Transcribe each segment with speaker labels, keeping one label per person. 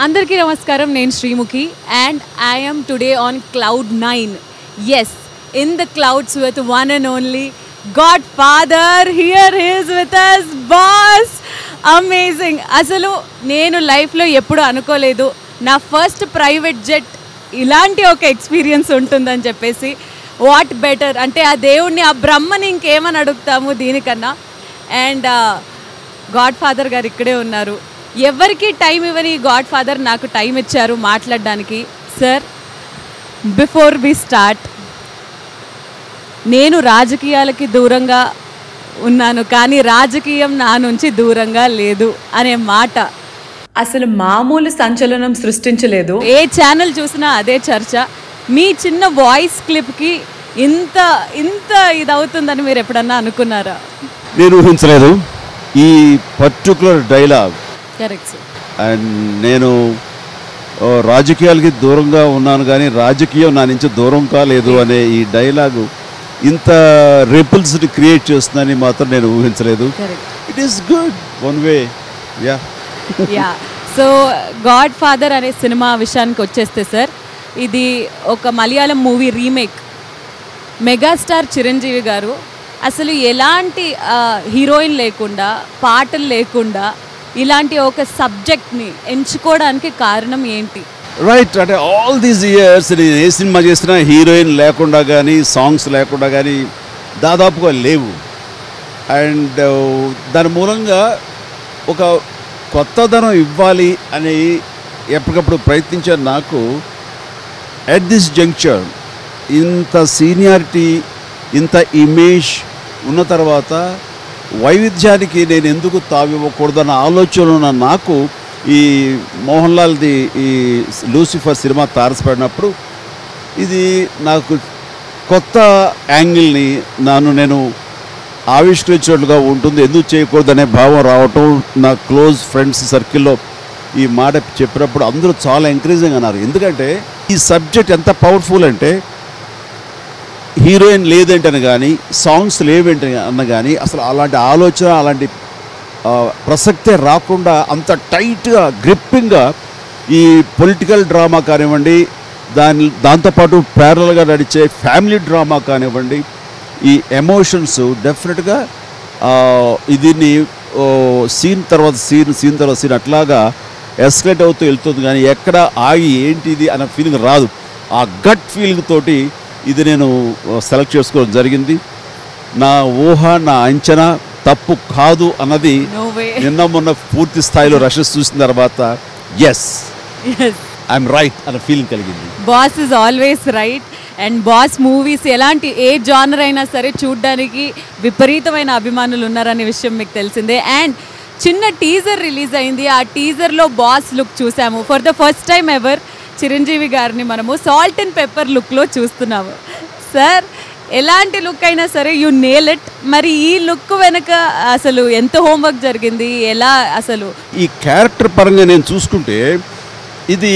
Speaker 1: అందరికీ నమస్కారం, నేను Sreemukhi and I am today on Cloud 9. Yes, in the clouds with one and only Godfather. Here he is with us, boss. Amazing. అసలు నేను లైఫ్లో ఎప్పుడు అనుకోలేదు నా ఫస్ట్ ప్రైవేట్ జెట్ ఇలాంటి ఒక ఎక్స్పీరియన్స్ ఉంటుందని చెప్పేసి. వాట్ బెటర్ అంటే ఆ దేవుణ్ణి, ఆ బ్రహ్మని ఇంకేమని అడుగుతాము దీనికన్నా. అండ్ గాడ్ ఫాదర్ గారు ఇక్కడే ఉన్నారు. ఎవరికి టైం ఇవ్వని గాడ్ ఫాదర్ నాకు టైం ఇచ్చారు మాట్లాడడానికి. సార్, బిఫోర్ వి స్టార్ట్, నేను రాజకీయాలకి దూరంగా ఉన్నాను కానీ రాజకీయం నా నుంచి దూరంగా లేదు అనే మాట అసలు మామూలు సంచలనం సృష్టించలేదు. ఏ ఛానల్ చూసినా అదే చర్చ. మీ చిన్న వాయిస్ క్లిప్కి ఇంత ఇంత ఇదవుతుందని మీరు ఎప్పుడన్నా అనుకున్నారా?
Speaker 2: నేను ఊహించలేదు ఈ particular dialogue.
Speaker 1: Correct sir.
Speaker 2: And నేను రాజకీయాలకి దూరంగా ఉన్నాను కానీ రాజకీయం నా నుంచి దూరం కాలేదు అనే ఈ డైలాగు ఇంత రిపుల్స్ని క్రియేట్ చేస్తుందని మాత్రం నేను ఊహించలేదు. It is good one way. Yeah
Speaker 1: yeah so God father అనే సినిమా విషయానికి వచ్చేస్తే సార్, ఇది ఒక Malayalam movie remake. Megastar Chiranjeevi గారు అసలు ఎలాంటి హీరోయిన్ లేకుండా, పాటలు లేకుండా ఇలాంటి ఒక సబ్జెక్ట్ని ఎంచుకోవడానికి కారణం ఏంటి?
Speaker 2: రైట్, అంటే ఆల్ దీస్ ఇయర్స్ నేను ఏ సినిమా చేసినా హీరోయిన్ లేకుండా కానీ సాంగ్స్ లేకుండా కానీ దాదాపుగా లేవు. అండ్ దాని మూలంగా ఒక కొత్తదనం ఇవ్వాలి అని ఎప్పటికప్పుడు ప్రయత్నించాను. నాకు ఎట్ దిస్ జంక్చర్ ఇంత సీనియారిటీ, ఇంత ఇమేజ్ ఉన్న తర్వాత వైవిధ్యానికి నేను ఎందుకు తావివ్వకూడదన్న ఆలోచన ఉన్న నాకు ఈ మోహన్ లాల్ది ఈ లూసిఫర్ సినిమా తారసపడినప్పుడు ఇది నాకు కొత్త యాంగిల్ని నేను ఆవిష్కరించినట్లుగా ఉంటుంది. ఎందుకు చేయకూడదనే భావం రావటం, నా క్లోజ్ ఫ్రెండ్స్ సర్కిల్లో ఈ మాట చెప్పినప్పుడు అందరూ చాలా ఎంకరేజింగ్ అన్నారు. ఎందుకంటే ఈ సబ్జెక్ట్ ఎంత పవర్ఫుల్ అంటే హీరోయిన్ లేదంటని కానీ సాంగ్స్ లేవేంటి అన్న కానీ అసలు అలాంటి ఆలోచన, అలాంటి ప్రసక్తే రాకుండా అంత టైట్గా గ్రిప్పింగ్గా ఈ పొలిటికల్ డ్రామా కానివ్వండి, దాంతోపాటు ప్యారల్గా నడిచే ఫ్యామిలీ డ్రామా కానివ్వండి, ఈ ఎమోషన్స్ డెఫినెట్గా దీన్ని సీన్ తర్వాత సీన్ అట్లాగా ఎస్కలేట్ అవుతూ వెళ్తుంది కానీ ఎక్కడ ఆగి ఏంటిది అనే ఫీలింగ్ రాదు. ఆ గట్ ఫీలింగ్ తోటి ఇది నేను సెలెక్ట్ చేసుకోవడం జరిగింది. నా ఊహ, నా అంచనా తప్పు కాదు అన్నది నిన్న మొన్న పూర్తి స్థాయిలో రషెస్ చూసిన తర్వాత ఎస్ ఐఎమ్ రైట్ అన్న ఫీలింగ్ కలిగింది.
Speaker 1: Boss is always right. And boss movies ఎలాంటి ఏ జానర్ అయినా సరే చూడడానికి విపరీతమైన అభిమానులు ఉన్నారనే విషయం మీకు తెలిసిందే. అండ్ చిన్న టీజర్ రిలీజ్ అయింది. ఆ టీజర్లో బాస్ లుక్ చూసాము. For the first time ever Chiranjeevi గారిని మనము సాల్ట్ అండ్ పెప్పర్ లుక్లో చూస్తున్నాము. సార్, ఎలాంటి లుక్ అయినా సరే యు నేల్ ఇట్. మరి ఈ లుక్ వెనక అసలు ఎంత హోంవర్క్ జరిగింది, ఎలా అసలు?
Speaker 2: ఈ క్యారెక్టర్ పరంగా నేను చూసుకుంటే ఇది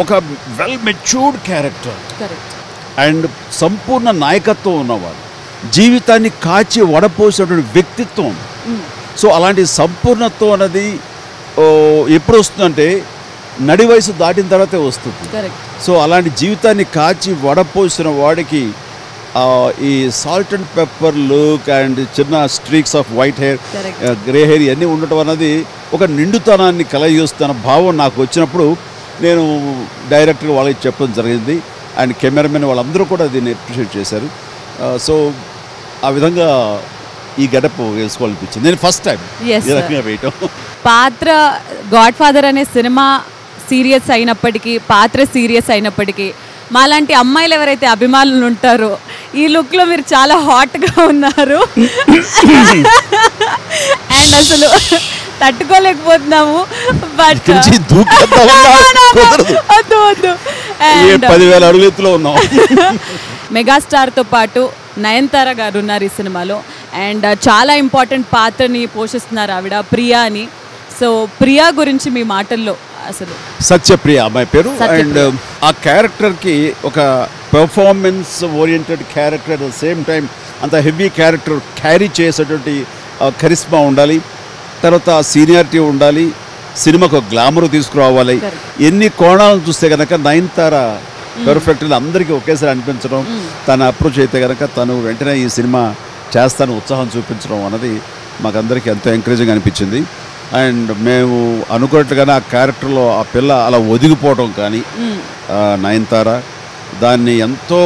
Speaker 2: ఒక వెల్ మెచ్యూర్డ్ క్యారెక్టర్ అండ్ సంపూర్ణ నాయకత్వం ఉన్నవాడు, జీవితాన్ని కాచి వడపోసినటువంటి వ్యక్తిత్వం. సో అలాంటి సంపూర్ణత్వం అనేది ఎప్పుడు వస్తుందంటే నడి వయసు దాటిన తర్వాతే వస్తుంది. సో అలాంటి జీవితాన్ని కాచి వడపోసిన వాడికి ఈ salt and pepper look and చిన్న streaks of white hair, grey hair ఇవన్నీ ఉండటం అన్నది ఒక నిండుతనాన్ని కలగజేస్తున్న భావం నాకు వచ్చినప్పుడు నేను డైరెక్ట్గా వాళ్ళకి చెప్పడం జరిగింది. అండ్ కెమెరామెన్ వాళ్ళందరూ కూడా దీన్ని అప్రిషియేట్ చేశారు. సో ఆ విధంగా ఈ గడప వేసుకోవాలనిపించింది. నేను ఫస్ట్ టైం ఈ రకంగా వేయటం.
Speaker 1: పాత్ర గాడ్ ఫాదర్ అనే సినిమా సీరియస్ అయినప్పటికీ, పాత్ర సీరియస్ అయినప్పటికీ, మాలాంటి అమ్మాయిలు ఎవరైతే అభిమానులు ఉంటారో ఈ లుక్లో మీరు చాలా హాట్గా ఉన్నారు. అండ్ అసలు తట్టుకోలేకపోతున్నాము. బట్ వద్దు వద్దు,
Speaker 2: 10,000 అడుగుల ఎత్తులో ఉన్నాం.
Speaker 1: మెగాస్టార్తో పాటు నయనతార గారు ఉన్నారు ఈ సినిమాలో. అండ్ చాలా ఇంపార్టెంట్ పాత్రని పోషిస్తున్నారు ఆవిడ, ప్రియా అని. సో ప్రియా గురించి మీ మాటల్లో అసలు?
Speaker 2: సత్యప్రియ అమ్మాయి పేరు. అండ్ ఆ క్యారెక్టర్కి ఒక performance oriented character, at the same time అంత హెవీ క్యారెక్టర్ క్యారీ చేసేటువంటి కరిస్మా ఉండాలి, తర్వాత సీనియారిటీ ఉండాలి, సినిమాకు గ్లామర్ తీసుకురావాలి. ఎన్ని కోణాలను చూస్తే కనుక నయనతార పర్ఫెక్ట్గా అందరికీ ఒకేసారి అనిపించడం, తన అప్రోచ్ అయితే కనుక తను వెంటనే ఈ సినిమా చేస్తాను ఉత్సాహం చూపించడం అన్నది మాకందరికీ ఎంతో ఎంకరేజింగ్ అనిపించింది. అండ్ మేము అనుకున్నట్లుగానే ఆ క్యారెక్టర్లో ఆ పిల్ల అలా ఒదిగిపోవడం కానీ, నయనతార దాన్ని ఎంతో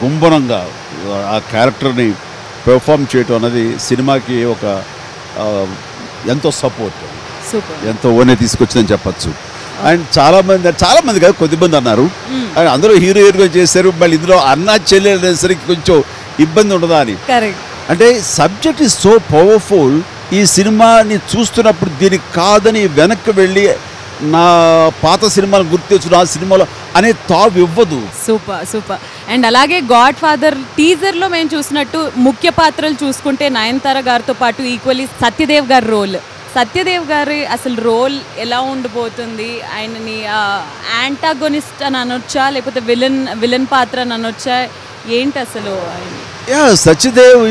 Speaker 2: గుంభనంగా ఆ క్యారెక్టర్ని పెర్ఫామ్ చేయటం అన్నది సినిమాకి ఒక ఎంతో సపోర్ట్, ఎంతో ఓనే తీసుకొచ్చిందని చెప్పచ్చు. అండ్ చాలామంది కాదు కొద్దిమంది అన్నారు, అండ్ అందరూ హీరోయిన్గా చేశారు, మళ్ళీ ఇందులో అన్నా చెల్లి అనేసరికి కొంచెం ఇబ్బంది ఉండదా అని. అంటే సబ్జెక్ట్ ఈజ్ సో పవర్ఫుల్. ఈ సినిమాని చూస్తున్నప్పుడు దీనికి కాదని వెనక్కి వెళ్ళి నా పాత సినిమాలు గుర్తు తెచ్చుకుని ఆ సినిమాలో అనే తావు ఇవ్వదు.
Speaker 1: సూపర్. అండ్ అలాగే గాడ్ ఫాదర్ టీజర్లో మేము చూసినట్టు ముఖ్య పాత్రలు చూసుకుంటే నయనతార గారితో పాటు ఈక్వల్లీ సత్యదేవ్ గారి రోల్, సత్యదేవ్ గారి అసలు రోల్ ఎలా ఉండబోతుంది? ఆయనని యాంటాగోనిస్ట్ అని అనొచ్చా, లేకపోతే విలన్ పాత్ర అని అనొచ్చా, ఏంటి అసలు?
Speaker 2: Satyadev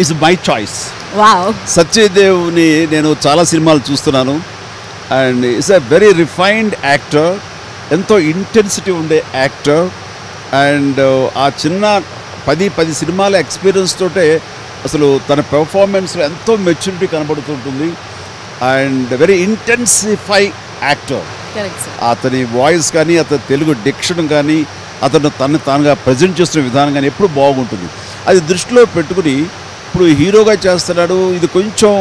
Speaker 2: is my choice.
Speaker 1: Wow.
Speaker 2: సత్యదేవ్ని నేను చాలా సినిమాలు చూస్తున్నాను and it's a very refined actor, ఎంతో ఇంటెన్సిటీ ఉండే యాక్టర్. అండ్ ఆ చిన్న 10 సినిమాల ఎక్స్పీరియన్స్ తోటే అసలు తన పెర్ఫార్మెన్స్లో ఎంతో మెచ్యూరిటీ కనబడుతుంటుంది. And very intensify actor. అతని వాయిస్ కానీ, అతని తెలుగు డిక్షన్ కానీ, అతను తానుగా ప్రజెంట్ చేస్తున్న విధానం కానీ ఎప్పుడు బాగుంటుంది. అది దృష్టిలో పెట్టుకుని ఇప్పుడు హీరోగా చేస్తున్నాడు. ఇది కొంచెం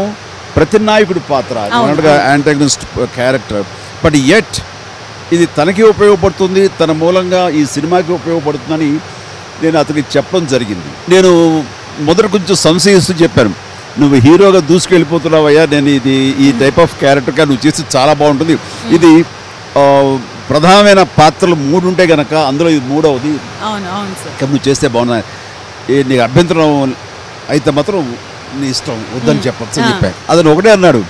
Speaker 2: ప్రతినాయకుడి పాత్ర, అన్నట్టుగా యాంటాగనిస్ట్ క్యారెక్టర్. బట్ యెట్ ఇది తనకి ఉపయోగపడుతుంది, తన మూలంగా ఈ సినిమాకి ఉపయోగపడుతుందని నేను అతనికి చెప్పడం జరిగింది. నేను మొదట కొంచెం సంశయిస్తూ చెప్పాను, నువ్వు హీరోగా దూసుకెళ్ళిపోతున్నావయ్యా, నేను ఈ టైప్ ఆఫ్ క్యారెక్టర్గా నువ్వు చేసి చాలా బాగుంటుంది. ఇది ప్రధానమైన పాత్రలు 3 ఉంటే కనుక అందులో ఇది 3వది, నువ్వు చేస్తే బాగున్నా, నీకు అభ్యంతరం అయితే మాత్రం నీ ఇష్టం, వద్దని చెప్పచ్చు అని చెప్పాను. అతను ఒకటే అన్నాడు,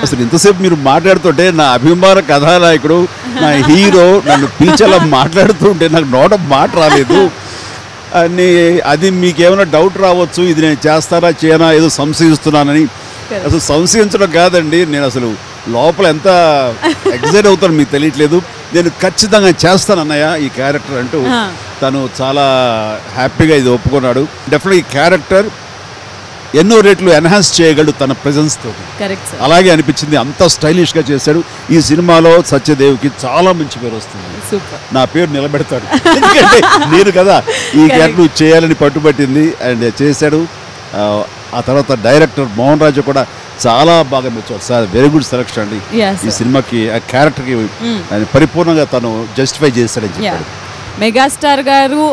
Speaker 2: అసలు ఇంతసేపు మీరు మాట్లాడుతుంటే నా అభిమాన కథానాయకుడు, నా హీరో నన్ను పిలిచేలా మాట్లాడుతుంటే నాకు నోట మాట రాలేదు అని. అది మీకేమైనా డౌట్ రావచ్చు, ఇది నేను చేస్తానా చేయనా ఏదో సంశయిస్తున్నానని. అసలు సంశయించడం కాదండి, నేను అసలు లోపల ఎంత ఎగ్జైట్ అవుతాను మీకు తెలియట్లేదు. నేను ఖచ్చితంగా చేస్తాను అన్నయ్య ఈ క్యారెక్టర్ అంటూ తను చాలా హ్యాపీగా ఇది ఒప్పుకున్నాడు. డెఫినెట్గా ఈ క్యారెక్టర్ ఎన్నో రేట్లు ఎన్హాన్స్ చేయగలడు తన ప్రెజెన్స్ తోటి. అలాగే అనిపించింది, అంత స్టైలిష్గా చేశాడు. ఈ సినిమాలో సత్యదేవ్కి చాలా మంచి పేరు వస్తుంది, నా పేరు నిలబెడతాడు. ఎందుకంటే నేను కదా ఈ క్యారెక్టర్ చేయాలని పట్టుబట్టింది అండ్ చేశాడు. ఆ తర్వాత డైరెక్టర్ మోహన్ రాజు కూడా చాలా బాగా మెచ్చాడు. సార్ వెరీ గుడ్ సెలెక్షన్ అండి, ఈ సినిమాకి ఆ క్యారెక్టర్కి ఆయన పరిపూర్ణంగా తను జస్టిఫై చేశాడని చెప్పాడు.
Speaker 1: మెగాస్టార్ గారు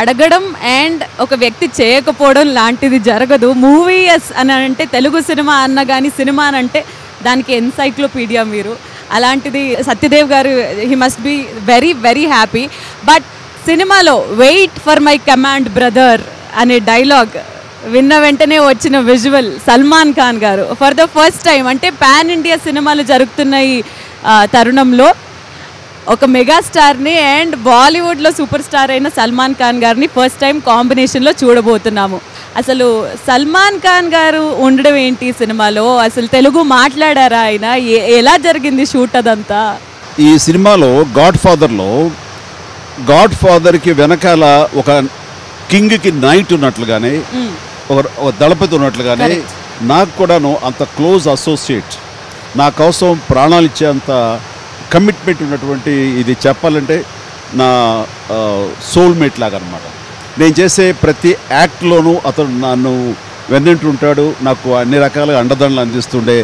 Speaker 1: అడగడం అండ్ ఒక వ్యక్తి చేయకపోవడం లాంటిది జరగదు. మూవీస్ అని అంటే తెలుగు సినిమా అన్న కానీ సినిమా అని అంటే దానికి ఎన్సైక్లోపీడియా మీరు. అలాంటిది సత్యదేవ్ గారు, he must be very very happy. But సినిమాలో wait for my command brother అనే డైలాగ్ విన్న వెంటనే వచ్చిన విజువల్ సల్మాన్ ఖాన్ గారు ఫర్ ద ఫస్ట్ టైం, అంటే పాన్ ఇండియా సినిమాలు జరుగుతున్న ఈ తరుణంలో ఒక మెగాస్టార్ని అండ్ బాలీవుడ్లో సూపర్ స్టార్ అయిన సల్మాన్ ఖాన్ గారిని ఫస్ట్ టైం కాంబినేషన్లో చూడబోతున్నాము. అసలు సల్మాన్ ఖాన్ గారు ఉండడం ఏంటి సినిమాలో? అసలు తెలుగు మాట్లాడారా ఆయన? ఎలా జరిగింది షూట్ అదంతా?
Speaker 2: ఈ సినిమాలో గాడ్ ఫాదర్కి వెనకాల ఒక కింగ్కి నైట్ ఉన్నట్లుగానే, ఒక దళపతి ఉన్నట్లుగానే నాకు కూడాను అంత క్లోజ్ అసోసియేట్, నా కోసం ప్రాణాలు ఇచ్చేంత కమిట్మెంట్ ఉన్నటువంటి, ఇది చెప్పాలంటే నా సోల్మేట్ లాగా అనమాట. నేను చేసే ప్రతి యాక్ట్లోనూ అతను నన్ను వెన్నంటుంటాడు, నాకు అన్ని రకాలుగా అండదండలు అందిస్తుండే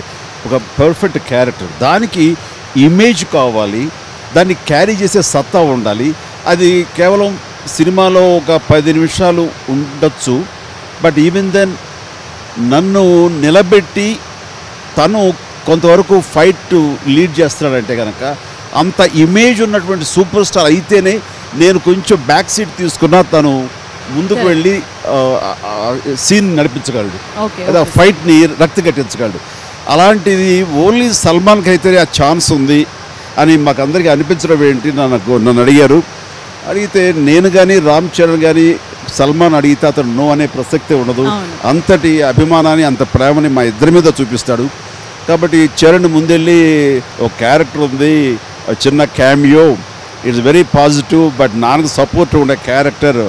Speaker 2: ఒక పర్ఫెక్ట్ క్యారెక్టర్. దానికి ఇమేజ్ కావాలి, దాన్ని క్యారీ చేసే సత్తా ఉండాలి. అది కేవలం సినిమాలో ఒక 10 నిమిషాలు ఉండొచ్చు, బట్ ఈవెన్ దెన్ నన్ను నిలబెట్టి తను కొంతవరకు ఫైట్ లీడ్ చేస్తున్నాడంటే కనుక అంత ఇమేజ్ ఉన్నటువంటి సూపర్ స్టార్ అయితేనే నేను కొంచెం బ్యాక్ సీట్ తీసుకున్నా తను ముందుకు వెళ్ళి సీన్ నడిపించగలడు, లేదా ఫైట్ని రక్తి కట్టించగలడు. అలాంటిది ఓన్లీ సల్మాన్కి అయితే ఆ ఛాన్స్ ఉంది అని మాకు అందరికీ అనిపించడం ఏంటి నన్ను అడిగారు. అడిగితే నేను కానీ రామ్ చరణ్ కానీ సల్మాన్ అడిగితే అతను నో అనే ప్రసక్తే ఉండదు. అంతటి అభిమానాన్ని అంత ప్రేమని మా ఇద్దరి మీద చూపిస్తాడు. కాబట్టి చరణ్ ముందెళ్ళి ఒక క్యారెక్టర్ ఉంది, చిన్న cameo, it's very positive, but నాన్నకు సపోర్ట్ ఉండే క్యారెక్టర్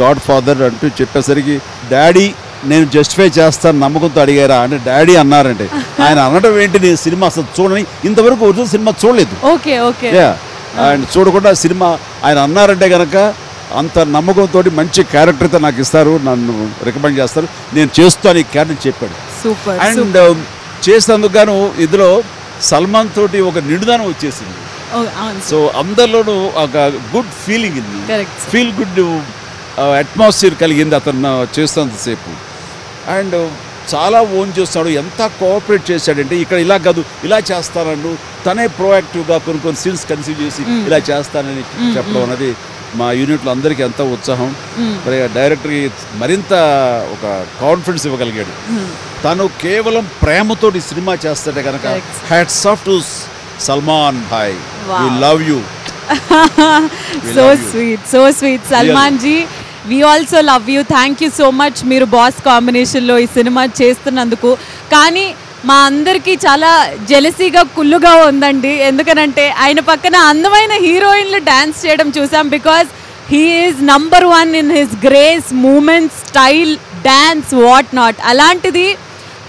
Speaker 2: గాడ్ ఫాదర్ అంటూ చెప్పేసరికి డాడీ నేను జస్టిఫై చేస్తాను నమ్మకంతో అడిగారా అంటే డాడీ అన్నారంటే ఆయన అనడం ఏంటి, నేను సినిమా అసలు చూడని ఇంతవరకు ఒరిజినల్ సినిమా చూడలేదు. అండ్ చూడకుండా సినిమా ఆయన అన్నారంటే కనుక అంత నమ్మకంతో మంచి క్యారెక్టర్తో నాకు ఇస్తారు, నన్ను రికమెండ్ చేస్తారు, నేను చేస్తాను ఈ క్యారెక్టర్ చెప్పాడు. అండ్ చేసినందుకు గాను ఇందులో సల్మాన్ తోటి ఒక నిడుదనం వచ్చేసింది. సో అందరిలోనూ ఒక గుడ్ ఫీలింగ్ ఉంది, ఫీల్ గుడ్ అట్మాస్ఫియర్ కలిగింది అతను చేస్తున్నంతసేపు. అండ్ చాలా ఓన్ చేస్తాడు, ఎంత కోఆపరేట్ చేశాడంటే ఇక్కడ ఇలా కాదు ఇలా చేస్తానన్ను తనే ప్రోయాక్టివ్గా కొన్ని సీన్స్ కన్సీవ్ చేసి ఇలా చేస్తానని చెప్పడం అనేది మా యూనిట్లో అందరికీ ఎంత ఉత్సాహం. మరి డైరెక్టర్కి మరింత ఒక కాన్ఫిడెన్స్ ఇవ్వగలిగాడు. తను కేవలం ప్రేమతోటి సినిమా చేస్తాడే కనుక hats off to Salman bhai, we love you.
Speaker 1: So sweet Salman ji, we also love you. Thank you so much మీరు బాస్ కాంబినేషన్లో ఈ సినిమా చేస్తున్నందుకు. కానీ మా అందరికీ చాలా జెలసీగా కుళ్ళుగా ఉందండి, ఎందుకనంటే ఆయన పక్కన అందమైన హీరోయిన్లు డ్యాన్స్ చేయడం చూసాం. Because he is number 1 in his grace, movements, style, dance, what not. అలాంటిది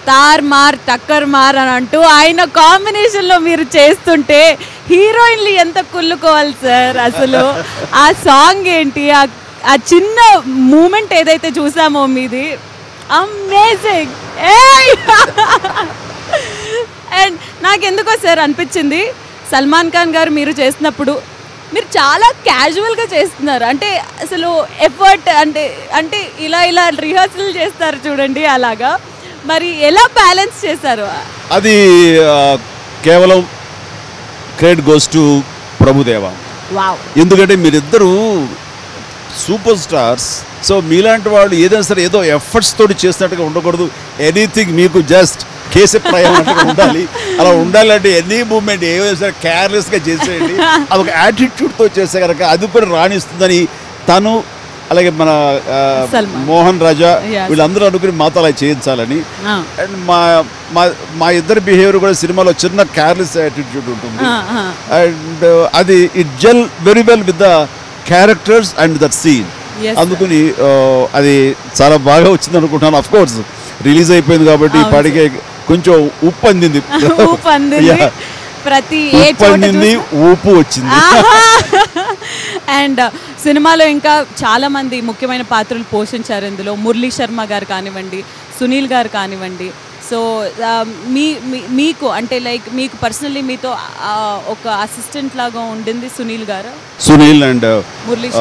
Speaker 1: తార్ మార్ టక్కర్ మార్ అని అంటూ ఆయన కాంబినేషన్లో మీరు చేస్తుంటే హీరోయిన్లు ఎంత కుళ్ళుకోవాలి సార్. అసలు ఆ సాంగ్ ఏంటి, ఆ చిన్న మూమెంట్ ఏదైతే చూసామో మీది అమేజింగ్. అండ్ నాకెందుకో సార్ అనిపించింది సల్మాన్ ఖాన్ గారు మీరు చేసినప్పుడు మీరు చాలా క్యాజువల్గా చేస్తున్నారు. అంటే అసలు ఎఫర్ట్ అంటే ఇలా రిహర్సల్ చేస్తారు చూడండి, అలాగా మరి ఎలా బ్యాలెన్స్ చేశారు
Speaker 2: అది? కేవలం క్రెడిట్ గోస్ టు ప్రభుదేవా. ఎందుకంటే మీరిద్దరూ సూపర్ స్టార్స్. సో మీలాంటి వాళ్ళు ఏదైనా సరే ఏదో ఎఫర్ట్స్ తోటి చేసినట్టుగా ఉండకూడదు. ఎనీథింగ్ మీకు జస్ట్ కేసే ప్రయాణంగా ఉండాలి. అలా ఉండాలంటే ఎనీ మూమెంట్ ఏదైనా సరే కేర్లెస్గా చేసేయండి. అదొక యాటిట్యూడ్తో చేస్తే కనుక అది కూడా రాణిస్తుందని తను, అలాగే మన మోహన్ రాజా వీళ్ళందరూ అనుకుని మాతో అలా చేయించాలని. అండ్ మా ఇద్దరి బిహేవియర్ కూడా సినిమాలో చిన్న కేర్లెస్ యాటిట్యూడ్ ఉంటుంది. అండ్ అది it gel very well with the characters and that scene. అందుకని అది చాలా బాగా వచ్చింది అనుకుంటున్నాను. అఫ్ కోర్స్ రిలీజ్ అయిపోయింది కాబట్టి ఇప్పటికే కొంచెం ఉప్పు అందింది, ఊపు వచ్చింది.
Speaker 1: అండ్ సినిమాలో ఇంకా చాలా మంది ముఖ్యమైన పాత్రలు పోషించారు ఇందులో. మురళీ శర్మ గారు కానివ్వండి, సునీల్ గారు కానివ్వండి. సో మీకు అంటే లైక్ మీకు పర్సనల్లీ మీతో ఒక అసిస్టెంట్ లాగా ఉండింది సునీల్ గారు,
Speaker 2: సునీల్ అండ్
Speaker 1: మురళీ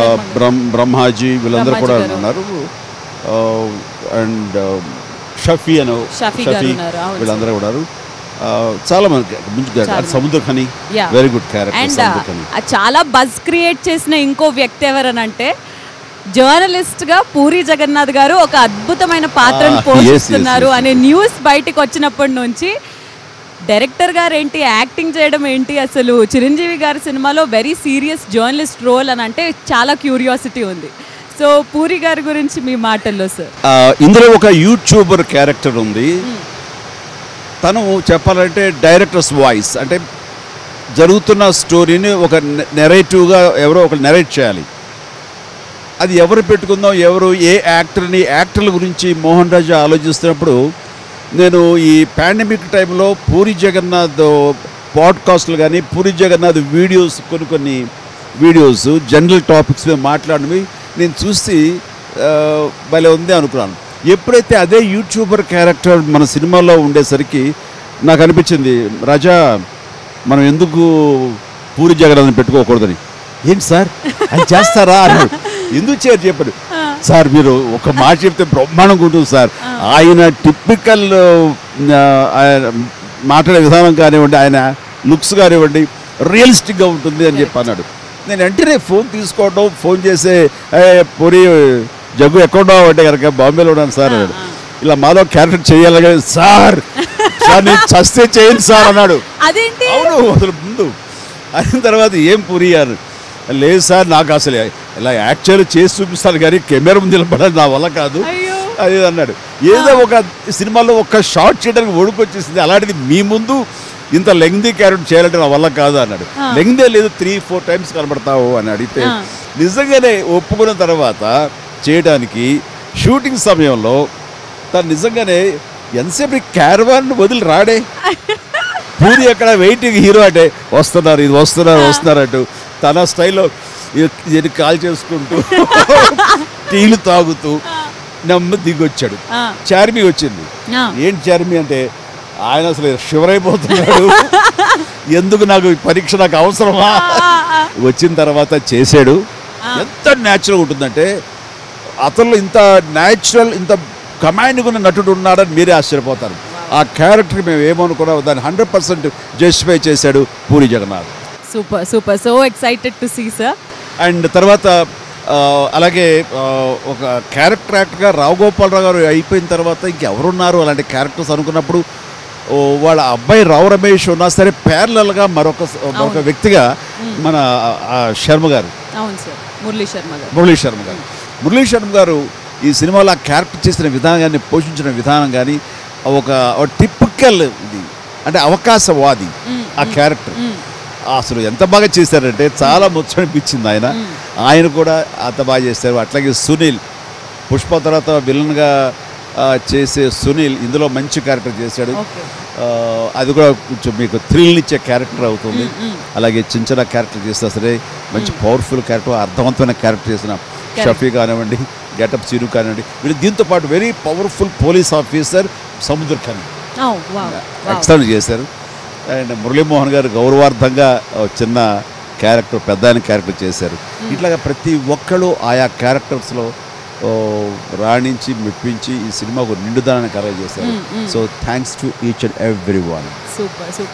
Speaker 2: బ్రహ్మాజీ వీళ్ళందరూ కూడా ఉన్నారు. అండ్ షఫీ వీళ్ళందరూ ఉన్నారు. చాలా మంది Samuthirakani very good character.
Speaker 1: And చాలా బజ్ క్రియేట్ చేసిన ఇంకో వ్యక్తి ఎవరనంటే జర్నలిస్ట్గా పూరి జగన్నాథ్ గారు ఒక అద్భుతమైన పాత్రను పోషిస్తున్నారు అనే న్యూస్ బయటకు వచ్చినప్పటి నుంచి డైరెక్టర్ గారు ఏంటి, యాక్టింగ్ చేయడం ఏంటి, అసలు చిరంజీవి గారి సినిమాలో వెరీ సీరియస్ జర్నలిస్ట్ రోల్ అని అంటే చాలా క్యూరియాసిటీ ఉంది. సో పూరి గారి గురించి మీ మాటల్లో సార్.
Speaker 2: ఇందులో ఒక యూట్యూబర్ క్యారెక్టర్ ఉంది. తను చెప్పాలంటే డైరెక్టర్స్ వాయిస్, అంటే జరుగుతున్న స్టోరీని ఒక నెరేటివ్గా ఎవరో ఒక నెరేట్ చేయాలి. అది ఎవరు పెట్టుకుందాం, ఎవరు ఏ యాక్టర్ల గురించి మోహన్ రాజా ఆలోచిస్తున్నప్పుడు నేను ఈ పాండమిక్ టైంలో పూరి జగన్నాథ్ పాడ్కాస్ట్లు కానీ పూరి జగన్నాథ్ వీడియోస్ కొన్ని వీడియోస్ జనరల్ టాపిక్స్ మీద మాట్లాడినవి నేను చూసి భలే ఉంది అనుకున్నాను. ఎప్పుడైతే అదే యూట్యూబర్ క్యారెక్టర్ మన సినిమాలో ఉండేసరికి నాకు అనిపించింది, రాజా మనం ఎందుకు పూరి జగన్నాథ్ని పెట్టుకోకూడదని. ఏంటి సార్ అది చేస్తారా అన్నాడు. ఎందుకు చేయరు చెప్పాడు. సార్ మీరు ఒక మాట చెప్తే బ్రహ్మాండంగా ఉంటుంది సార్, ఆయన టిపికల్ మాట్లాడే విధానం కానివ్వండి, ఆయన లుక్స్ కానివ్వండి రియలిస్టిక్గా ఉంటుంది అని చెప్పి అన్నాడు. నేను వెంటనే ఫోన్ తీసుకోవడం, ఫోన్ చేసే పూరి జగ్గు ఎక్కడో అంటే కనుక బాంబేలో ఉన్నాను సార్ అన్నాడు. ఇలా మాలో క్యారెక్టర్ చేయాలి కదా సార్, నేను చస్తే చేయండి సార్ అన్నాడు. అవును అసలు ముందు అయిన తర్వాత ఏం పూరి గారు లేదు సార్ నాకు అసలు ఇలా యాక్చువల్ చేసి చూపిస్తాను కానీ కెమెరా ముందు నిలబడాలి నా వల్ల కాదు అది అన్నాడు. ఏదో ఒక సినిమాలో ఒక షార్ట్ చేయడానికి ఒడుకొచ్చేసింది, అలాంటిది మీ ముందు ఇంత లెంగ్దీ క్యారెక్టర్ చేయాలంటే నా వల్ల కాదు అన్నాడు. లెంగ్దే లేదు, 3-4 టైమ్స్ కనబడతావు అని అడిగితే నిజంగానే ఒప్పుకున్న తర్వాత చేయడానికి షూటింగ్ సమయంలో తను నిజంగానే ఎంతసేపు క్యారవాన్ వదిలి రాడే, పూరి అక్కడ వెయిటింగ్ హీరో అంటే వస్తున్నారు ఇది వస్తున్నారు అంటూ తన స్టైల్లో కాల్ చేసుకుంటూ టీలు తాగుతూ నెమ్మది దిగొచ్చాడు. చార్మి వచ్చింది. ఏంటి చార్మి అంటే ఆయన అసలు షివరైపోతున్నాడు, ఎందుకు నాకు పరీక్ష నాకు అవసరమా. వచ్చిన తర్వాత చేశాడు. ఎంత న్యాచురల్ ఉంటుందంటే అతను ఇంత న్యాచురల్ ఇంత కమాండ్గా ఉన్న నటుడు ఉన్నాడని మీరే ఆశ్చర్యపోతారు. ఆ క్యారెక్టర్ మేము ఏమనుకున్నామో దాన్ని 100% జస్టిఫై చేశాడు Puri Jagannadh.
Speaker 1: Super super, so excited to see sir.
Speaker 2: And తర్వాత అలాగే ఒక క్యారెక్టర్ యాక్టర్గా రావు గోపాలరావు గారు అయిపోయిన తర్వాత ఇంకెవరున్నారు అలాంటి క్యారెక్టర్స్ అనుకున్నప్పుడు వాళ్ళ అబ్బాయి రావు రమేష్ ఉన్నా సరే ప్యారలల్గా మరొక వ్యక్తిగా మన శర్మ గారు, మురళీ శర్మ గారు ఈ సినిమాలో ఆ క్యారెక్టర్ చేసిన విధానాన్ని పోషించిన విధానం కానీ ఒక టిపికల్ ఇది అంటే అవకాశవాది ఆ క్యారెక్టర్ అసలు ఎంత బాగా చేశారంటే చాలా ముచ్చనిపించింది. ఆయన కూడా అంత బాగా చేశారు. అట్లాగే సునీల్, పుష్ప తర్వాత విలన్గా చేసే సునీల్ ఇందులో మంచి క్యారెక్టర్ చేశాడు. అది కూడా కొంచెం మీకు థ్రిల్ ఇచ్చే క్యారెక్టర్ అవుతుంది. అలాగే చిన్న క్యారెక్టర్ చేస్తే సరే మంచి పవర్ఫుల్ క్యారెక్టర్, అర్థవంతమైన క్యారెక్టర్ చేసిన షఫీ కానివ్వండి, గెటప్ సీను కానివ్వండి, వీళ్ళు దీంతో పాటు వెరీ పవర్ఫుల్ పోలీస్ ఆఫీసర్ సముద్ర ఖని ఎక్సలెంట్ చేశారు. అండ్ మురళీమోహన్ గారు గౌరవార్థంగా చిన్న క్యారెక్టర్ పెద్ద ఆయన క్యారెక్టర్ చేశారు. ఇట్లాగా ప్రతి ఒక్కళ్ళు ఆయా క్యారెక్టర్స్లో రాణించి మెప్పించి ఈ సినిమాకు నిండుదనాన్ని కలగ చేశారు. So thanks to each and every one.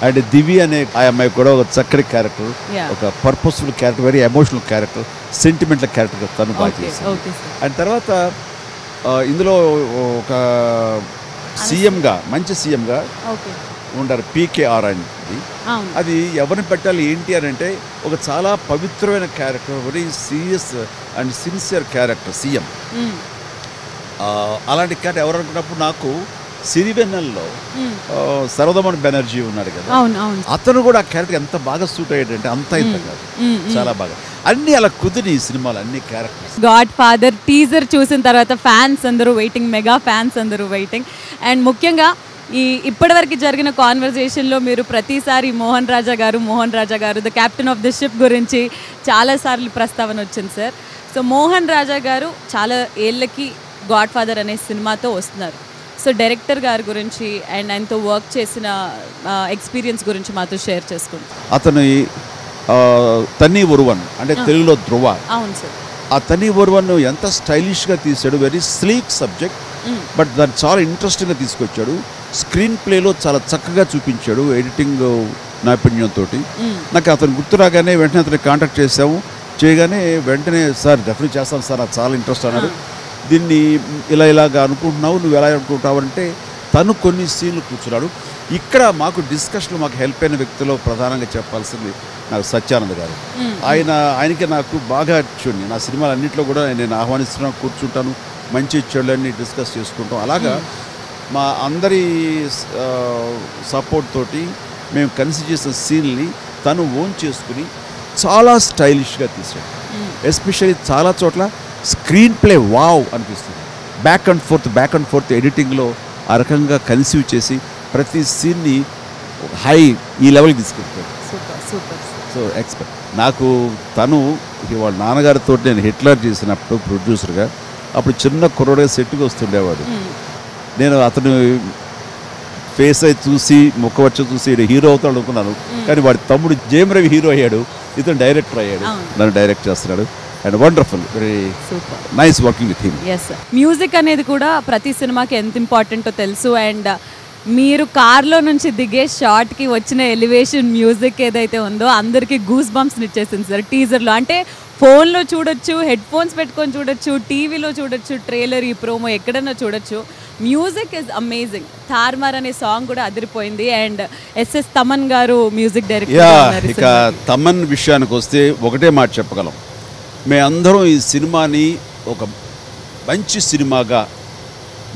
Speaker 2: And Divi అనే ఆ అమ్మాయి కూడా ఒక చక్కటి క్యారెక్టర్, ఒక purposeful character, very emotional character, sentimental character తను బాగా చేశారు. అండ్ తర్వాత ఇందులో ఒక సీఎంగా మంచి సీఎంగా ఉంటారు పీకేఆర్ అని. అది ఎవరిని పెట్టాలి ఏంటి అని అంటే ఒక చాలా పవిత్రమైన character, very serious and sincere character CM. అలాంటి క్యారెక్టర్ ఎవరు అనుకున్నప్పుడు నాకు సిరివెన్నెల్లో సర్వదమన్ బెనర్జీ ఉన్నాడు కదా, అతను కూడా ఆ క్యారెక్టర్ ఎంత బాగా సూట్ అయ్యాడంటే అంత ఇంత కాదు, చాలా బాగా అన్ని అలా కుదిరి ఈ సినిమాలు అన్ని క్యారెక్టర్స్.
Speaker 1: గాడ్ ఫాదర్ టీజర్ చూసిన తర్వాత ఫ్యాన్స్ అందరూ వెయిటింగ్, మెగా ఫ్యాన్స్ అందరూ వెయిటింగ్. అండ్ ముఖ్యంగా ఇప్పటివరకు జరిగిన కాన్వర్జేషన్లో మీరు ప్రతిసారి మోహన్ రాజా గారు the captain of the ship గురించి చాలాసార్లు ప్రస్తావన వచ్చింది సార్. సో మోహన్ రాజా గారు చాలా ఏళ్ళకి గాడ్ ఫాదర్ అనే సినిమాతో వస్తున్నారు. సో డైరెక్టర్ గారి గురించి అండ్ ఆయనతో వర్క్ చేసిన ఎక్స్పీరియన్స్ గురించి మాతో షేర్ చేసుకుంటాం.
Speaker 2: అతని తన్ని ఒరువన్ అంటే తెలుగులో ధ్రువ.
Speaker 1: అవును సార్.
Speaker 2: ఆ తన్ని ఒరువన్ ఎంత స్టైలిష్గా తీశాడు, వెరీ స్లీక్ సబ్జెక్ట్, బట్ దాన్ని చాలా ఇంట్రెస్టింగ్గా తీసుకొచ్చాడు. స్క్రీన్ ప్లేలో చాలా చక్కగా చూపించాడు ఎడిటింగ్ నైపుణ్యంతో. నాకు అతను గుర్తు రాగానే వెంటనే అతను కాంటాక్ట్ చేసాము, చేయగానే వెంటనే సార్ డెఫినెట్ చేస్తాను సార్, నాకు చాలా ఇంట్రెస్ట్ అన్నాడు. దీన్ని ఇలాగా అనుకుంటున్నావు, నువ్వు ఎలా అనుకుంటావు అంటే తను కొన్ని సీన్లు కూర్చున్నాడు. ఇక్కడ మాకు డిస్కషన్లో మాకు హెల్ప్ అయిన వ్యక్తిలో ప్రధానంగా చెప్పాల్సింది నాకు సత్యానంద్ గారు. ఆయనకి నాకు బాగా చూడండి, నా సినిమాలు అన్నింటిలో కూడా నేను ఆహ్వానిస్తున్నాను, కూర్చుంటాను, మంచి చెడులన్నీ డిస్కస్ చేసుకుంటాం. అలాగా మా అందరి సపోర్ట్ తోటి మేము కన్సిడర్ చేసిన సీన్ని తను ఓన్ చేసుకుని చాలా స్టైలిష్గా తీసాడు. ఎస్పెషల్లీ చాలా చోట్ల స్క్రీన్ ప్లే వావ్ అనిపిస్తుంది. బ్యాక్ అండ్ ఫోర్త్ ఎడిటింగ్లో ఆ రకంగా కన్సీవ్ చేసి ప్రతి సీన్ని హై ఈ లెవెల్కి తీసుకెళ్తాడు. సో ఎక్స్పెక్ట్ నాకు తను వాళ్ళ నాన్నగారితో నేను హిట్లర్ చేసినప్పుడు ప్రొడ్యూసర్గా అప్పుడు చిన్న కుర్రోడుగా సెట్కి వస్తుండేవాడు. నేను అతను ఫేస్ అయి చూసి ముఖ వచ్చి చూసి హీరో అవుతాడు అనుకున్నాను, కానీ వాడి తమ్ముడు జేమ్ రవి హీరో అయ్యాడు, ఇతను డైరెక్టర్ అయ్యాడు, నన్ను డైరెక్ట్ చేస్తున్నాడు. And wonderful, very nice working with him.
Speaker 1: Music అనేది కూడా ప్రతి సినిమాకి ఎంత ఇంపార్టెంటో తెలుసు. అండ్ మీరు కార్లో నుంచి దిగే షార్ట్కి వచ్చిన ఎలివేషన్ మ్యూజిక్ ఏదైతే ఉందో అందరికీ గూస్ బంప్స్ని ఇచ్చేసింది సార్ టీజర్లో. అంటే ఫోన్లో చూడొచ్చు, హెడ్ ఫోన్స్ పెట్టుకొని చూడొచ్చు, టీవీలో చూడొచ్చు, ట్రైలర్, ఈ ప్రోమో ఎక్కడన్నా చూడొచ్చు. Music is amazing. తార్మార్ అనే సాంగ్ కూడా అదిరిపోయింది. అండ్ ఎస్ఎస్ తమన్ గారు మ్యూజిక్ డైరెక్టర్.
Speaker 2: ఇక తమన్ విషయానికి వస్తే ఒకటే మాట చెప్పగలం, మేమందరం ఈ సినిమాని ఒక మంచి సినిమాగా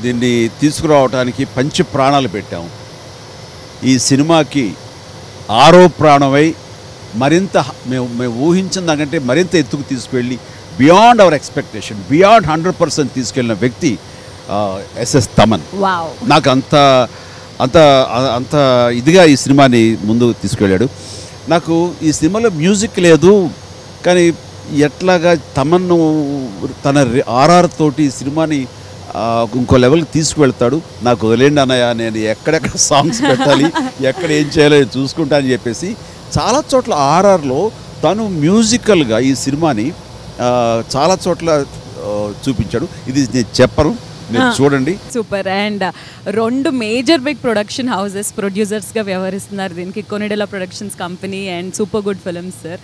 Speaker 2: దీన్ని తీసుకురావడానికి పంచి ప్రాణాలు పెట్టాము. ఈ సినిమాకి 6వ ప్రాణమై మరింత మేము ఊహించిన దానికంటే మరింత ఎత్తుకు తీసుకువెళ్ళి బియాండ్ అవర్ ఎక్స్పెక్టేషన్, బియాండ్ 100% తీసుకెళ్ళిన వ్యక్తి ఎస్ఎస్ తమన్. నాకు అంత అంత అంత ఇదిగా ఈ సినిమాని ముందుకు తీసుకెళ్ళాడు. నాకు ఈ సినిమాలో మ్యూజిక్ లేదు, కానీ ఎట్లాగా తమన్ను తన ఆర్ఆర్ తోటి ఈ సినిమాని ఇంకో లెవెల్కి తీసుకువెళ్తాడు. నాకు వదిలేండి అన్నయ్య, నేను ఎక్కడెక్కడ సాంగ్స్ పెట్టాలి, ఎక్కడ ఏం చేయాలో చూసుకుంటా అని చెప్పేసి చాలా చోట్ల ఆర్ఆర్లో తను మ్యూజికల్గా ఈ సినిమాని చాలా చోట్ల చూపించాడు. ఇది నేను చెప్పను, మీరు చూడండి.
Speaker 1: Super. And 2 major big production houses ప్రొడ్యూసర్స్గా వ్యవహరిస్తున్నారు దీనికి, Konidela production company and super good films sir.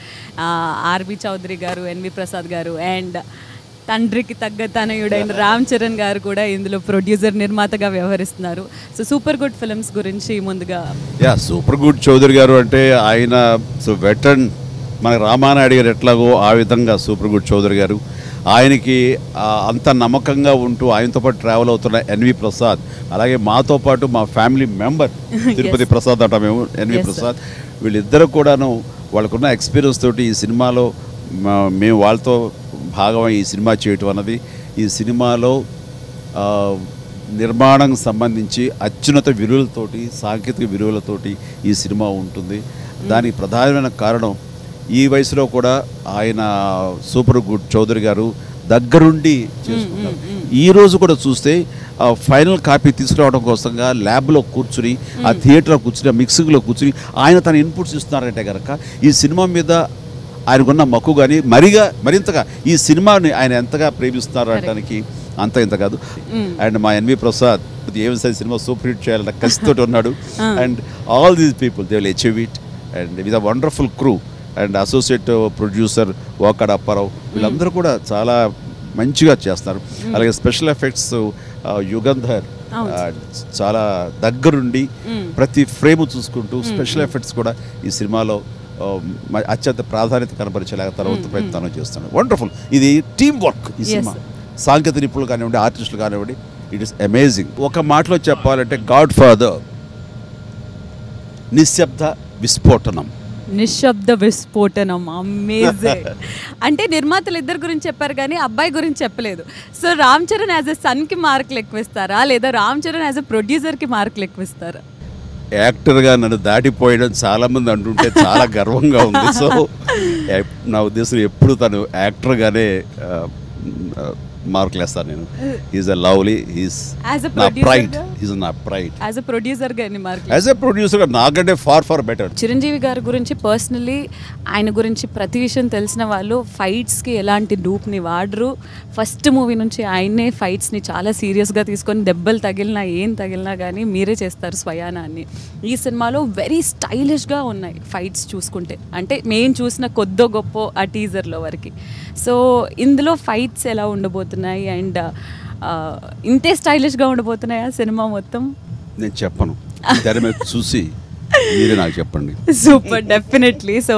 Speaker 1: R B Chowdary గారు, ఎన్వి ప్రసాద్ గారు అండ్ తండ్రికి తగ్గ తనయుడైన రామ్ చరణ్ గారు కూడా ఇందులో ప్రొడ్యూసర్ నిర్మాతగా వ్యవహరిస్తున్నారు. సో సూపర్ గుడ్ ఫిల్మ్స్ గురించి ముందుగా.
Speaker 2: సూపర్ గుడ్ చౌదరి గారు అంటే ఆయన వెటరన్, మన రామానాయుడు గారు ఎట్లాగో ఆ విధంగా సూపర్ గుడ్ చౌదరి గారు. ఆయనకి అంత నమ్మకంగా ఉంటూ ఆయనతో పాటు ట్రావెల్ అవుతున్న ఎన్వి ప్రసాద్, అలాగే మాతో పాటు మా ఫ్యామిలీ మెంబర్ తిరుపతి ప్రసాద్ అంట మేము, ఎన్వి ప్రసాద్, వీళ్ళిద్దరూ కూడాను వాళ్ళకున్న ఎక్స్పీరియన్స్ తోటి ఈ సినిమాలో మేము వాళ్ళతో భాగమై ఈ సినిమా చేయటం అన్నది, ఈ సినిమాలో నిర్మాణం సంబంధించి అత్యున్నత విలువలతోటి, సాంకేతిక విలువలతోటి ఈ సినిమా ఉంటుంది. దానికి ప్రధానమైన కారణం ఈ వయసులో కూడా ఆయన సూపర్ గుడ్ చౌదరి గారు దగ్గరుండి చేసుకుంటారు. ఈరోజు కూడా చూస్తే ఫైనల్ కాపీ తీసుకురావడం కోసంగా ల్యాబ్లో కూర్చుని, ఆ థియేటర్లో కూర్చుని, ఆ మిక్సింగ్లో కూర్చుని ఆయన తన ఇన్పుట్స్ ఇస్తున్నారంటే కనుక ఈ సినిమా మీద ఆయనకున్న మక్కువ కానీ మరింతగా ఈ సినిమాని ఆయన ఎంతగా ప్రేమిస్తున్నారు అనడానికి అంత ఇంత కాదు. అండ్ మా ఎన్వి ప్రసాద్ ఏమి సరే సినిమా సూపర్ హిట్ చేయాలన్న కసితోటి ఉన్నాడు. And all these people they will achieve it and with a wonderful crew. And associate producer Vakada Apparao, వీళ్ళందరూ కూడా చాలా మంచిగా చేస్తారు. అలాగే స్పెషల్ ఎఫెక్ట్స్ యుగంధర్ చాలా దగ్గరుండి ప్రతి ఫ్రేమ్ చూసుకుంటూ స్పెషల్ ఎఫెక్ట్స్ కూడా ఈ సినిమాలో అత్యంత ప్రాధాన్యత కనపరిచేలాగా తర్వాత ప్రయత్నం చేస్తున్నాడు. వండర్ఫుల్. ఇది టీమ్ వర్క్. ఈ సినిమా సాంకేతిక నిపుణులు కానివ్వండి, ఆర్టిస్టులు కానివ్వండి, ఇట్ ఈస్ అమేజింగ్. ఒక మాటలో చెప్పాలంటే గాడ్ ఫాదర్ నిశ్శబ్ద విస్ఫోటనం.
Speaker 1: నిశ్శబ్ద విస్ఫోటనం. అమేజింగ్. అంటే నిర్మాతలు ఇద్దరు గురించి చెప్పారు కానీ అబ్బాయి గురించి చెప్పలేదు. So Ram Charan as a సన్కి మార్కులు ఎక్కువ ఇస్తారా, లేదా రామ్ చరణ్ యాజ్ ఎ ప్రొడ్యూసర్కి మార్కులు ఎక్కువ ఇస్తారా?
Speaker 2: యాక్టర్గా నన్ను దాటిపోయడం చాలామంది అంటుంటే చాలా గర్వంగా ఉంది. సో నా ఉద్దేశం ఎప్పుడు తను యాక్టర్గానే మార్కులు వేస్తాను నేను. ఈజ్ అ లవ్లీ, ఈజ్ నా ప్రైడ్, ఈజ్ నా ప్రైడ్.
Speaker 1: యాజ్ ఎ ప్రొడ్యూసర్ గాని మార్కులు,
Speaker 2: యాజ్ ఎ ప్రొడ్యూసర్ నాకంటే ఫార్ బెటర్.
Speaker 1: చిరంజీవి గారి గురించి పర్సనలీ ఆయన గురించి ప్రతి విషయం తెలిసిన వాళ్ళు ఫైట్స్కి ఎలాంటి డూప్ని వాడరు. ఫస్ట్ మూవీ నుంచి ఆయనే ఫైట్స్ని చాలా సీరియస్గా తీసుకొని దెబ్బలు తగిలినా ఏం తగిలినా కానీ మీరే చేస్తారు స్వయానా అని. ఈ సినిమాలో వెరీ స్టైలిష్గా ఉన్నాయి ఫైట్స్ చూసుకుంటే, అంటే మేము చూసిన కొద్దో గొప్ప ఆ టీజర్లో వరకు. సో ఇందులో ఫైట్స్ ఎలా ఉండబోతున్నాయి అండ్ ఇంతే స్టైలిష్గా ఉండబోతున్నాయి ఆ సినిమా మొత్తం?
Speaker 2: నేను చెప్పను, తెర మీద చూసి మీరే నాకు చెప్పండి.
Speaker 1: Super, definitely. So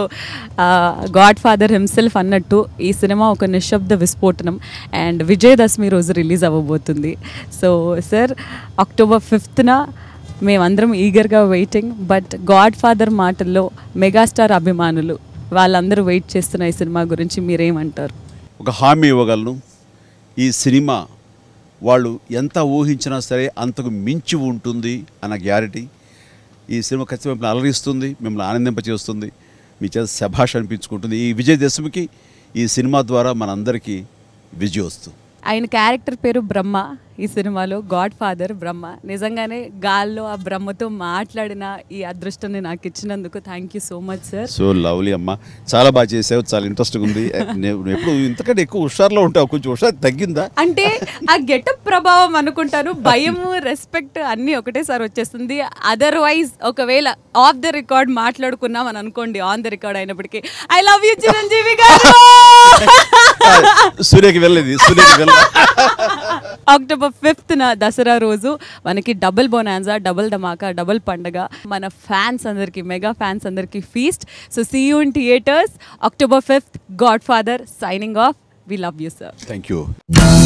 Speaker 1: God father himself అన్నట్టు ఈ సినిమా ఒక నిశ్శబ్ద విస్ఫోటనం అండ్ విజయదశమి రోజు రిలీజ్ అవ్వబోతుంది. సో సార్, October 5th మేమందరం ఈగర్గా వెయిటింగ్. బట్ గాడ్ ఫాదర్ మాటల్లో మెగాస్టార్ అభిమానులు వాళ్ళందరూ వెయిట్ చేస్తున్న ఈ సినిమా గురించి మీరేమంటారు?
Speaker 2: ఒక హామీ ఇవ్వగలను, ఈ సినిమా వాళ్ళు ఎంత ఊహించినా సరే అంతకు మించి ఉంటుంది అన్న గ్యారెంటీ. ఈ సినిమా ఖచ్చితంగా మిమ్మల్ని అలరిస్తుంది, మిమ్మల్ని ఆనందింపచేస్తుంది, మీ చేత శభాష్ అనిపించుకుంటుంది. ఈ విజయదశమికి ఈ సినిమా ద్వారా మనందరికీ విజయోస్తు.
Speaker 1: ఆయన క్యారెక్టర్ పేరు బ్రహ్మ ఈ సినిమాలో, గాడ్ ఫాదర్ బ్రహ్మ. నిజంగానే గాల్లో ఆ బ్రహ్మతో మాట్లాడిన ఈ అదృష్టాన్ని నాకు ఇచ్చినందుకు thank you so much sir.
Speaker 2: So lovely అమ్మ, చాలా బాగా చేసావు, చాలా ఇంట్రెస్టింగ్ ఉంది. ఎప్పుడు ఇంతకంటే ఎక్కువ హుషారులో ఉంటావు, కొంచెం హుషారు తగ్గిందా?
Speaker 1: అంటే ఆ గెటప్ ప్రభావం అనుకుంటాను, భయము రెస్పెక్ట్ అన్నీ ఒకటేసారి వచ్చేస్తుంది. అదర్వైజ్ ఒకవేళ ఆఫ్ ద రికార్డ్ మాట్లాడుకున్నాం అని అనుకోండి, ఆన్ ద రికార్డ్ అయినప్పటికీ ఐ లవ్ యూ చిరంజీవి గారు.
Speaker 2: సూర్యకి వెళ్ళేది, సూర్యకి వెళ్ళ
Speaker 1: అక్టోబర్ 5th దసరా రోజు మనకి డబుల్ బొనాన్జా, డబుల్ ధమాకా, డబుల్ పండగ. మన ఫ్యాన్స్ అందరికి, మెగా ఫ్యాన్స్ అందరికి feast. So see you in theatres October 5th. Godfather signing off. We love you, sir.
Speaker 2: Thank you.